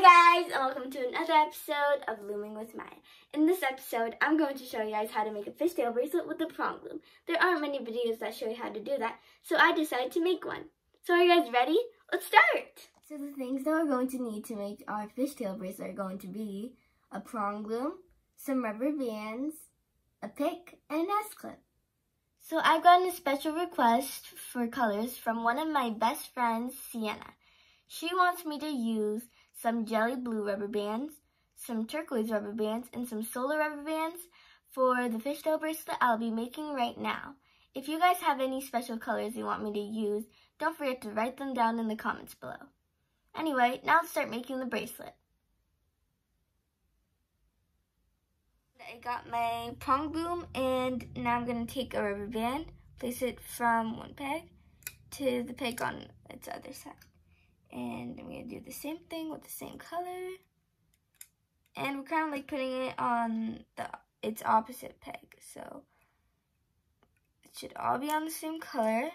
guys, and welcome to another episode of Looming with Maya. In this episode, I'm going to show you guys how to make a fishtail bracelet with the Prong Loom. There aren't many videos that show you how to do that, so I decided to make one. So are you guys ready? Let's start! So the things that we're going to need to make our fishtail bracelet are going to be a prong loom, some rubber bands, a pick, and an S-clip. So I've gotten a special request for colors from one of my best friends, Sienna. She wants me to use some jelly blue rubber bands, some turquoise rubber bands, and some solar rubber bands for the fishtail bracelet I'll be making right now. If you guys have any special colors you want me to use, don't forget to write them down in the comments below. Anyway, now let's start making the bracelet. I got my prong loom, and now I'm going to take a rubber band, place it from one peg to the peg on its other side. And I'm going to do the same thing with the same color. And we're kind of like putting it on its opposite peg. So it should all be on the same color.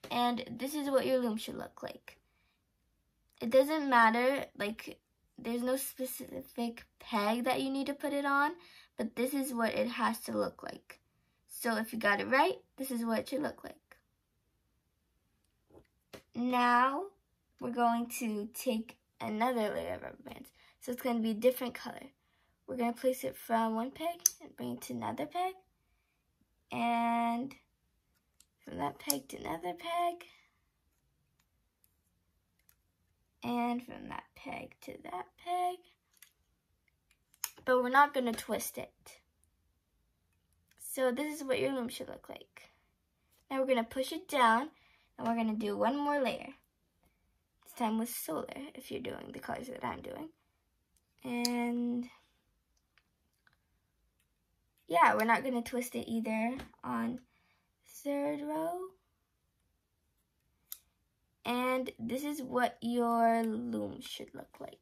And this is what your loom should look like. It doesn't matter, like there's no specific peg that you need to put it on, but this is what it has to look like. So if you got it right, this is what it should look like. Now we're going to take another layer of rubber bands. So it's going to be a different color. We're going to place it from one peg and bring it to another peg. And from that peg to another peg. And from that peg to that peg. But we're not going to twist it. So this is what your loom should look like. Now we're going to push it down and we're going to do one more layer. This time with solar, if you're doing the colors that I'm doing. And yeah, we're not going to twist it either on third row. And this is what your loom should look like.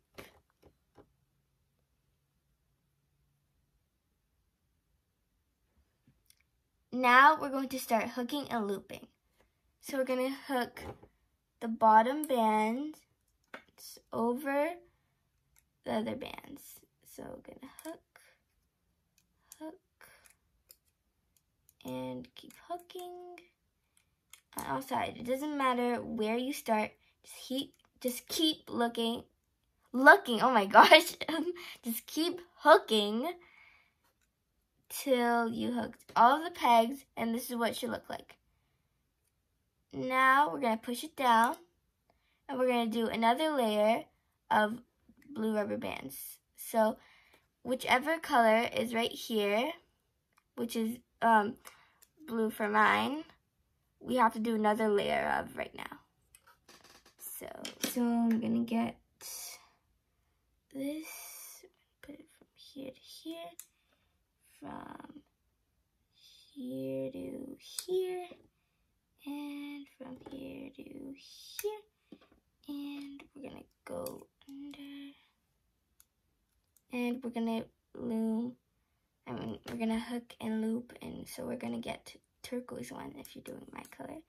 Now we're going to start hooking and looping. So we're going to hook the bottom band over the other bands. So we're going to hook, and keep hooking on all sides. It doesn't matter where you start, just keep looking, oh my gosh, just keep hooking till you hooked all of the pegs, and this is what it should look like. Now we're going to push it down, and we're going to do another layer of blue rubber bands. So whichever color is right here, which is blue for mine, we have to do another layer of right now. So I'm going to get this, put it from here to here, from here to here, and from here to here, and we're gonna go under, and we're gonna loom, we're gonna hook and loop, and so we're gonna get turquoise one if you're doing my color.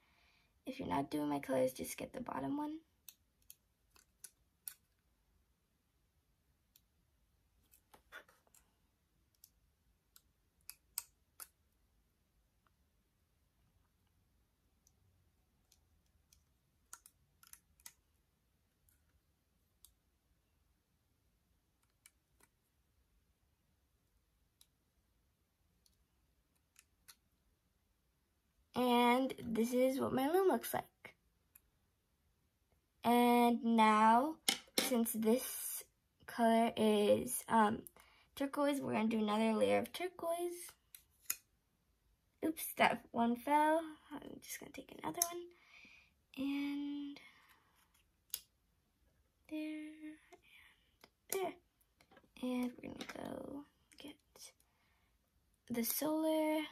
If you're not doing my colors, just get the bottom one. And this is what my loom looks like. And now, since this color is turquoise, we're going to do another layer of turquoise. Oops, that one fell. I'm just going to take another one. And there. And we're going to go get the solar.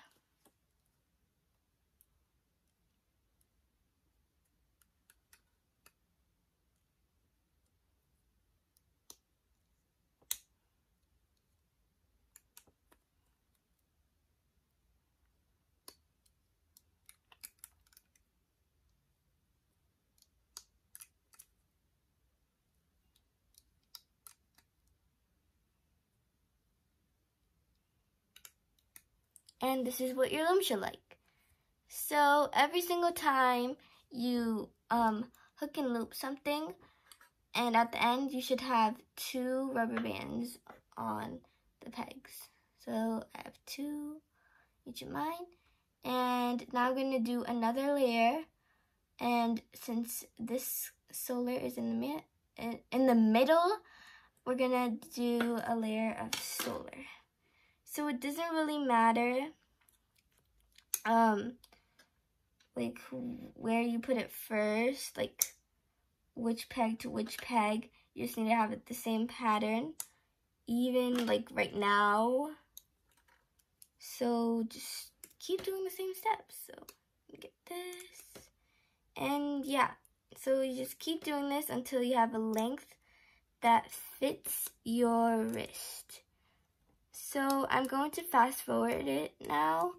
And this is what your loom should like. So every single time you hook and loop something, and at the end you should have 2 rubber bands on the pegs. So I have 2 each of mine. And now I'm going to do another layer. And since this solar is in the middle, we're gonna do a layer of solar. So it doesn't really matter like where you put it first, like which peg to which peg. You just need to have it the same pattern, even like right now. So just keep doing the same steps. So get this, and yeah, so you just keep doing this until you have a length that fits your wrist. So I'm going to fast forward it now,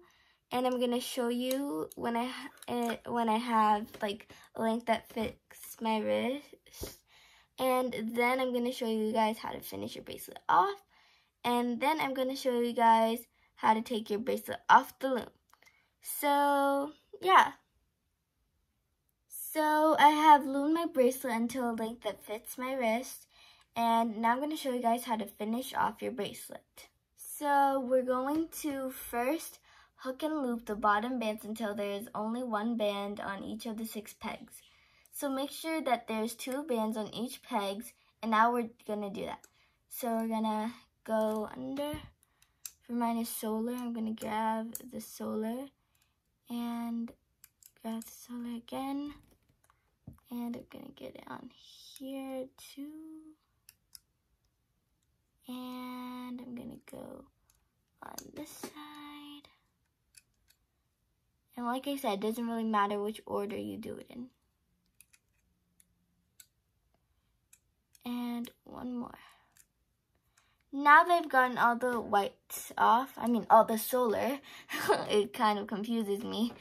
and I'm gonna show you when I have like a length that fits my wrist, and then I'm gonna show you guys how to finish your bracelet off, and then I'm gonna show you guys how to take your bracelet off the loom. So yeah. So I have loomed my bracelet until a length that fits my wrist, and now I'm going to show you guys how to finish off your bracelet. So we're going to first hook and loop the bottom bands until there is only 1 band on each of the 6 pegs. So make sure that there's 2 bands on each pegs, and now we're going to do that. So we're going to go under. For mine is solar, I'm going to grab the solar and grab the solar again. And I'm going to get it on here too. And I'm going to go on this side. And like I said, it doesn't really matter which order you do it in. And one more. Now that I've gotten all the whites off, I mean all the solar, it kind of confuses me.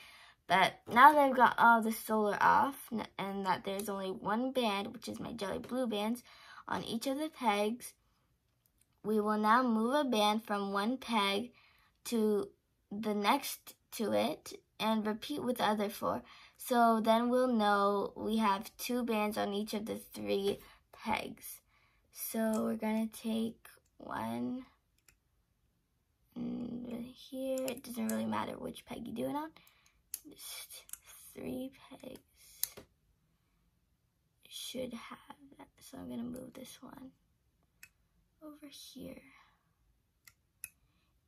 But now that I've got all the solar off, and that there's only 1 band, which is my jelly blue bands, on each of the pegs, we will now move a band from 1 peg to the next to it, and repeat with the other 4. So then we'll know we have 2 bands on each of the 3 pegs. So we're going to take 1 here. It doesn't really matter which peg you do it on. Just 3 pegs should have that. So I'm going to move this one over here.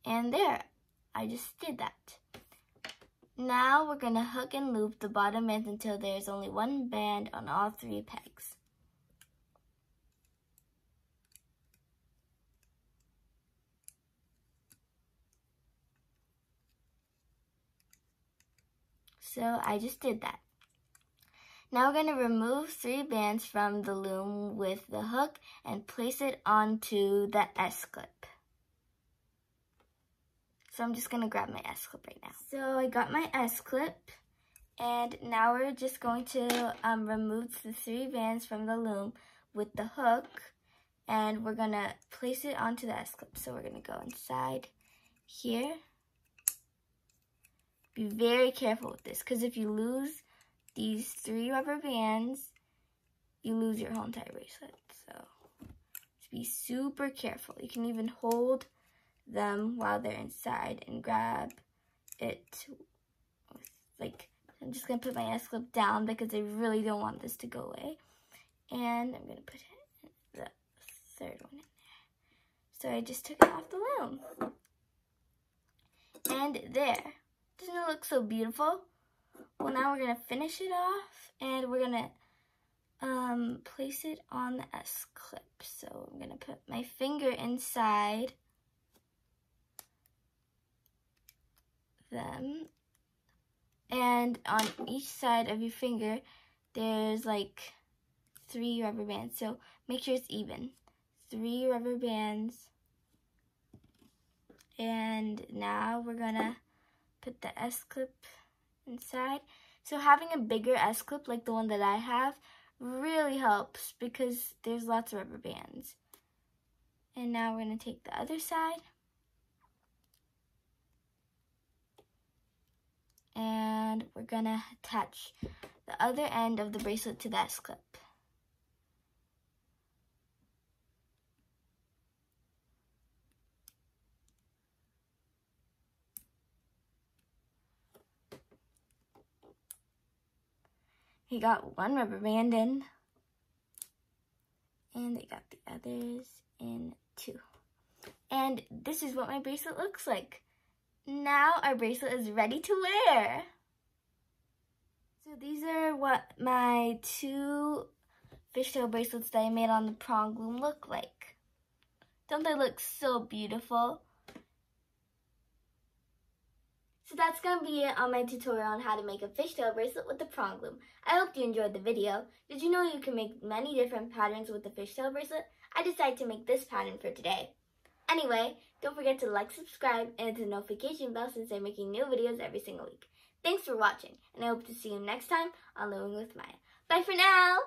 And there, I just did that. Now we're going to hook and loop the bottom bands until there's only 1 band on all 3 pegs. So I just did that. Now we're going to remove 3 bands from the loom with the hook and place it onto the S-clip. So I'm just going to grab my S-clip right now. So I got my S-clip, and now we're just going to remove the 3 bands from the loom with the hook, and we're going to place it onto the S-clip. So we're going to go inside here. Be very careful with this, because if you lose these 3 rubber bands, you lose your whole entire bracelet. So just be super careful. You can even hold them while they're inside and grab it with, like, I'm just going to put my S-clip down because I really don't want this to go away. And I'm going to put the 3rd one in there. So I just took it off the loom. And there. Doesn't it look so beautiful? Well, now we're going to finish it off, and we're going to place it on the S-clip. So I'm going to put my finger inside them, and on each side of your finger, there's like 3 rubber bands. So make sure it's even. 3 rubber bands. And now we're going to put the S-clip inside. So having a bigger S-clip like the one that I have really helps because there's lots of rubber bands. And now we're going to take the other side. And we're gonna attach the other end of the bracelet to that clip. He got one rubber band in, and they got the others in too. And this is what my bracelet looks like. Now our bracelet is ready to wear. So these are what my 2 fishtail bracelets that I made on the Prong Loom look like. Don't they look so beautiful? So that's going to be it on my tutorial on how to make a fishtail bracelet with the Prong Loom. I hope you enjoyed the video. Did you know you can make many different patterns with the fishtail bracelet? I decided to make this pattern for today. Anyway, don't forget to like, subscribe, and hit the notification bell since I'm making new videos every single week. Thanks for watching, and I hope to see you next time on Looming with Maya. Bye for now!